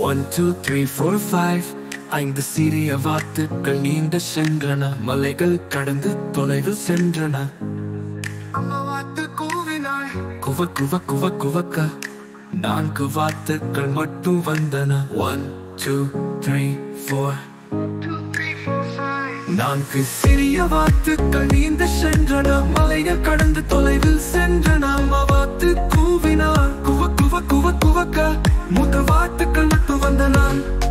1 2 3 4 5 ஐந்து சிறிய வாத்துக்கள் நீண்ட சென்றன, மலைகள் கடந்து தொலைவில் சென்றன. அம்மா வாத்து கூவினாள், குவ குவ குவ குவக்க. 4 வாத்துக்கள் மட்டும் வந்தன. 1 2 3 4 4 சிறிய வாத்துக்கள் நீண்ட சென்றன, மலைகள் கடந்து தொலைவில் சென்றன. அம்மா வாத்து கூவினாள், குவ குவ குவ குவக்க. 3 வாத்துக்கள் மட்டும் வந்தன.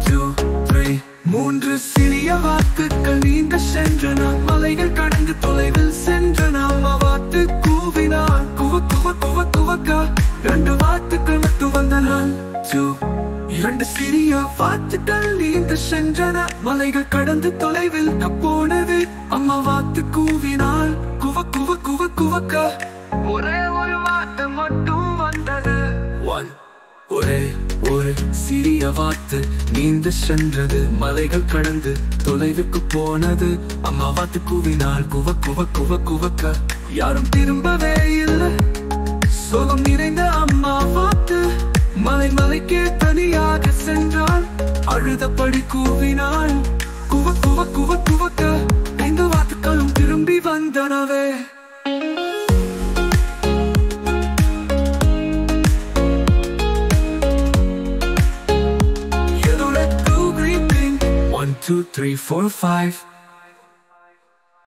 2 3 3 சிறிய வாத்துக்கள் நீண்ட சென்றன, மலைகள் கடந்து தொலைவில் சென்றன. அம்மா வாத்து கூவினாள், குவ குவ குவ குவக்க. 2 வாத்துக்கள் மட்டும் வந்தன. 2 சிறிய வாத்துக்கள் நீண்ட சென்றன, மலைகள் கடந்து தொலைவில் போனது. அம்மா வாத்து கூவினாள், குவ குவ குவ குவக்க. ஒரே ஒரு வாத்து மட்டும் வந்தது. ஒரே ஒரு சிறிய வாத்து நீண்ட சென்றது, மலைகள் கடந்து தொலைவுக்கு போனது. அம்மா வாத்து கூவினாள், குவ குவ குவ குவக்க. யாரும் திரும்பவே இல்லை, சோகம் நிறைந்த அம்மா வாத்து மலைக்கே தனியாக சென்றாள். அழுதபடி கூவினாள், குவ குவ குவ குவக்க. 5 வாத்துக்களும் திரும்பி வந்தனவே. One, two, three, four, 5